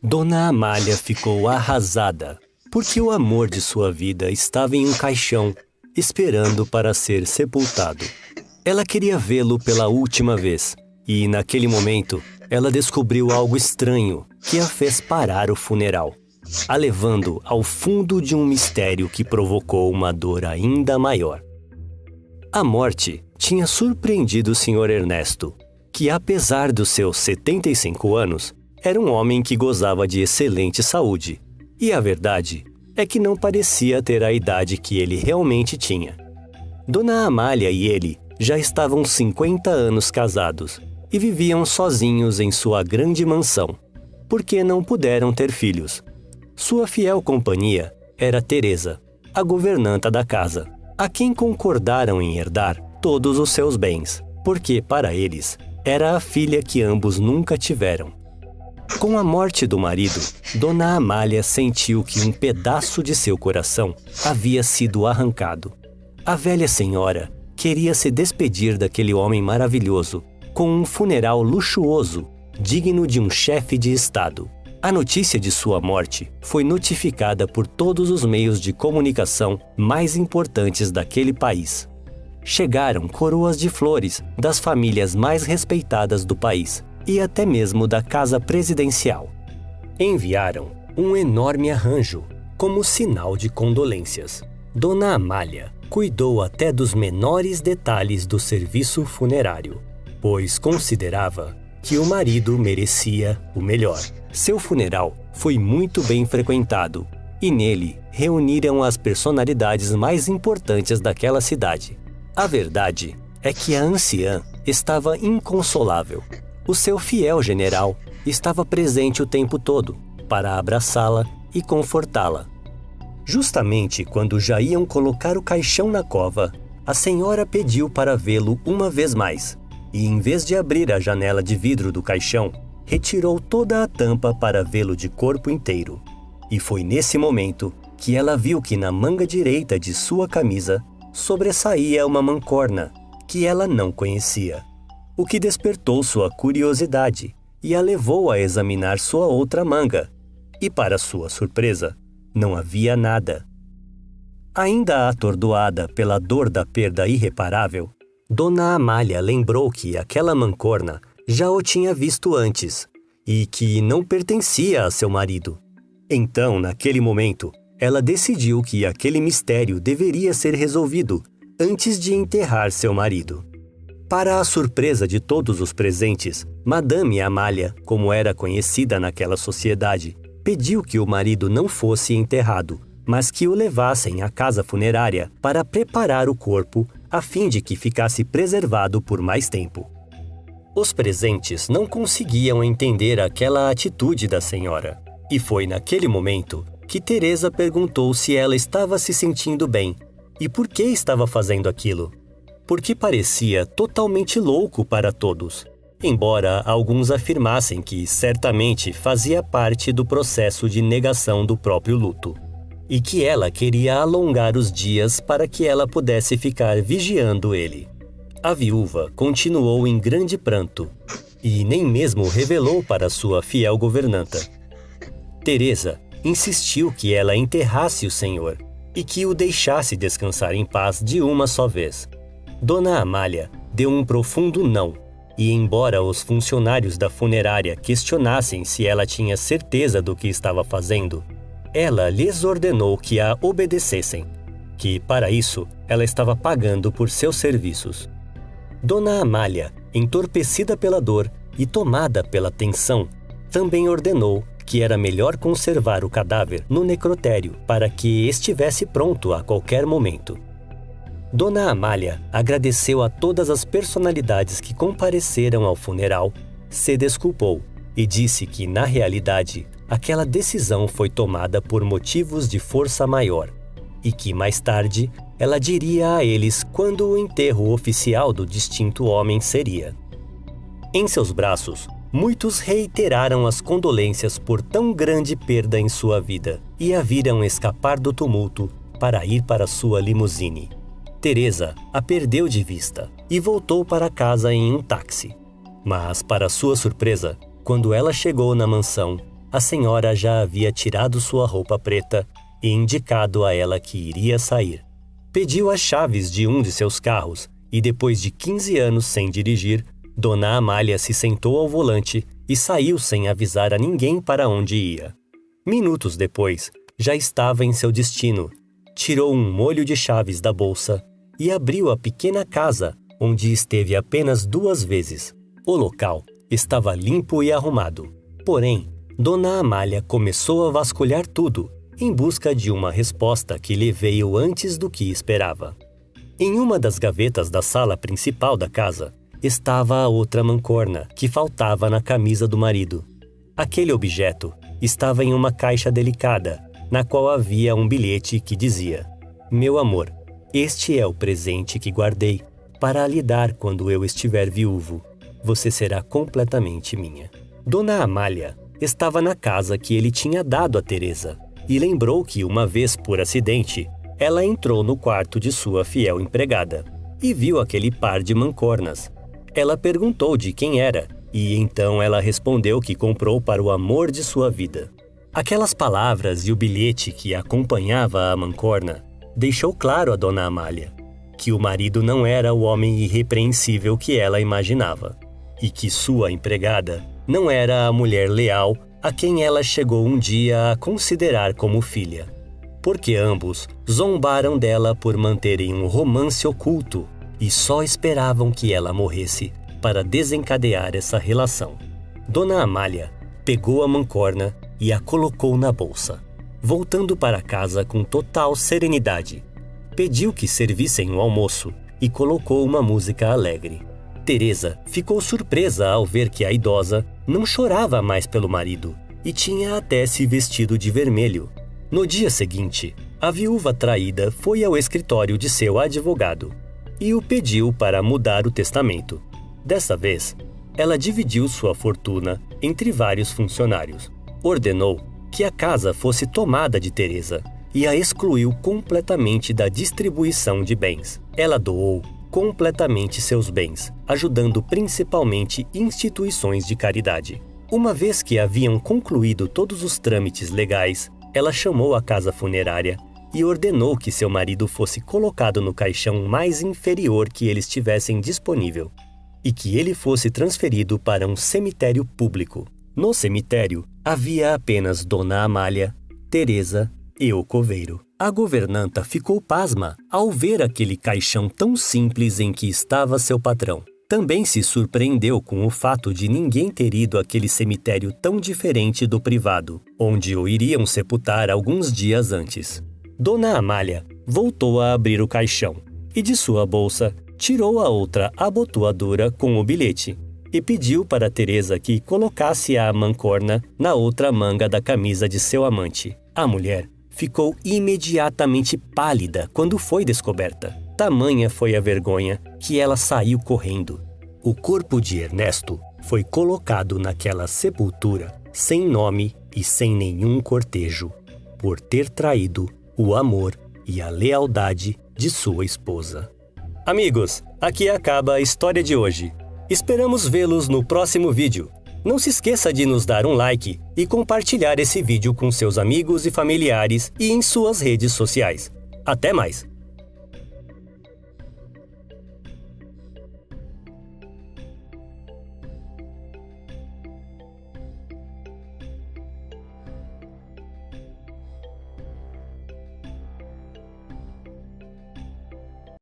Dona Amália ficou arrasada, porque o amor de sua vida estava em um caixão, esperando para ser sepultado. Ela queria vê-lo pela última vez, e naquele momento ela descobriu algo estranho que a fez parar o funeral, a levando ao fundo de um mistério que provocou uma dor ainda maior. A morte tinha surpreendido o Sr. Ernesto, que apesar dos seus 75 anos, era um homem que gozava de excelente saúde, e a verdade é que não parecia ter a idade que ele realmente tinha. Dona Amália e ele já estavam 50 anos casados e viviam sozinhos em sua grande mansão, porque não puderam ter filhos. Sua fiel companhia era Teresa, a governanta da casa, a quem concordaram em herdar todos os seus bens, porque para eles era a filha que ambos nunca tiveram. Com a morte do marido, Dona Amália sentiu que um pedaço de seu coração havia sido arrancado. A velha senhora queria se despedir daquele homem maravilhoso com um funeral luxuoso, digno de um chefe de estado. A notícia de sua morte foi notificada por todos os meios de comunicação mais importantes daquele país. Chegaram coroas de flores das famílias mais respeitadas do país e até mesmo da casa presidencial. Enviaram um enorme arranjo como sinal de condolências. Dona Amália cuidou até dos menores detalhes do serviço funerário, pois considerava que o marido merecia o melhor. Seu funeral foi muito bem frequentado e nele reuniram as personalidades mais importantes daquela cidade. A verdade é que a anciã estava inconsolável. O seu fiel general estava presente o tempo todo para abraçá-la e confortá-la. Justamente quando já iam colocar o caixão na cova, a senhora pediu para vê-lo uma vez mais e, em vez de abrir a janela de vidro do caixão, retirou toda a tampa para vê-lo de corpo inteiro. E foi nesse momento que ela viu que na manga direita de sua camisa sobressaía uma mancorna que ela não conhecia, o que despertou sua curiosidade e a levou a examinar sua outra manga. E, para sua surpresa, não havia nada. Ainda atordoada pela dor da perda irreparável, Dona Amália lembrou que aquela mancorna já o tinha visto antes e que não pertencia a seu marido. Então, naquele momento, ela decidiu que aquele mistério deveria ser resolvido antes de enterrar seu marido. Para a surpresa de todos os presentes, Madame Amália, como era conhecida naquela sociedade, pediu que o marido não fosse enterrado, mas que o levassem à casa funerária para preparar o corpo a fim de que ficasse preservado por mais tempo. Os presentes não conseguiam entender aquela atitude da senhora, e foi naquele momento que Teresa perguntou se ela estava se sentindo bem e por que estava fazendo aquilo. Porque parecia totalmente louco para todos, embora alguns afirmassem que certamente fazia parte do processo de negação do próprio luto, e que ela queria alongar os dias para que ela pudesse ficar vigiando ele. A viúva continuou em grande pranto, e nem mesmo revelou para sua fiel governanta. Teresa insistiu que ela enterrasse o senhor e que o deixasse descansar em paz de uma só vez. Dona Amália deu um profundo não, e embora os funcionários da funerária questionassem se ela tinha certeza do que estava fazendo, ela lhes ordenou que a obedecessem, que para isso ela estava pagando por seus serviços. Dona Amália, entorpecida pela dor e tomada pela tensão, também ordenou que era melhor conservar o cadáver no necrotério para que estivesse pronto a qualquer momento. Dona Amália agradeceu a todas as personalidades que compareceram ao funeral, se desculpou e disse que, na realidade, aquela decisão foi tomada por motivos de força maior e que, mais tarde, ela diria a eles quando o enterro oficial do distinto homem seria. Em seus braços, muitos reiteraram as condolências por tão grande perda em sua vida e a viram escapar do tumulto para ir para sua limusine. Teresa a perdeu de vista e voltou para casa em um táxi. Mas, para sua surpresa, quando ela chegou na mansão, a senhora já havia tirado sua roupa preta e indicado a ela que iria sair. Pediu as chaves de um de seus carros e, depois de 15 anos sem dirigir, Dona Amália se sentou ao volante e saiu sem avisar a ninguém para onde ia. Minutos depois, já estava em seu destino. Tirou um molho de chaves da bolsa e abriu a pequena casa, onde esteve apenas 2 vezes. O local estava limpo e arrumado. Porém, Dona Amália começou a vasculhar tudo, em busca de uma resposta que lhe veio antes do que esperava. Em uma das gavetas da sala principal da casa, estava a outra mancorna que faltava na camisa do marido. Aquele objeto estava em uma caixa delicada, na qual havia um bilhete que dizia: "Meu amor, este é o presente que guardei para lhe dar quando eu estiver viúvo. Você será completamente minha." Dona Amália estava na casa que ele tinha dado a Teresa e lembrou que uma vez, por acidente, ela entrou no quarto de sua fiel empregada e viu aquele par de mancornas. Ela perguntou de quem era e então ela respondeu que comprou para o amor de sua vida. Aquelas palavras e o bilhete que acompanhava a mancorna deixou claro a Dona Amália que o marido não era o homem irrepreensível que ela imaginava e que sua empregada não era a mulher leal a quem ela chegou um dia a considerar como filha, porque ambos zombaram dela por manterem um romance oculto e só esperavam que ela morresse para desencadear essa relação. Dona Amália pegou a mancorna e a colocou na bolsa, voltando para casa com total serenidade. Pediu que servissem o almoço e colocou uma música alegre. Teresa ficou surpresa ao ver que a idosa não chorava mais pelo marido e tinha até se vestido de vermelho. No dia seguinte, a viúva traída foi ao escritório de seu advogado e o pediu para mudar o testamento. Dessa vez, ela dividiu sua fortuna entre vários funcionários. Ordenou que a casa fosse tomada de Teresa e a excluiu completamente da distribuição de bens. Ela doou completamente seus bens, ajudando principalmente instituições de caridade. Uma vez que haviam concluído todos os trâmites legais, ela chamou a casa funerária e ordenou que seu marido fosse colocado no caixão mais inferior que eles tivessem disponível e que ele fosse transferido para um cemitério público. No cemitério, havia apenas Dona Amália, Teresa e o coveiro. A governanta ficou pasma ao ver aquele caixão tão simples em que estava seu patrão. Também se surpreendeu com o fato de ninguém ter ido àquele cemitério tão diferente do privado, onde o iriam sepultar alguns dias antes. Dona Amália voltou a abrir o caixão e de sua bolsa tirou a outra abotoadura com o bilhete e pediu para Teresa que colocasse a mancorna na outra manga da camisa de seu amante. A mulher ficou imediatamente pálida quando foi descoberta. Tamanha foi a vergonha que ela saiu correndo. O corpo de Ernesto foi colocado naquela sepultura sem nome e sem nenhum cortejo, por ter traído o amor e a lealdade de sua esposa. Amigos, aqui acaba a história de hoje. Esperamos vê-los no próximo vídeo. Não se esqueça de nos dar um like e compartilhar esse vídeo com seus amigos e familiares e em suas redes sociais. Até mais!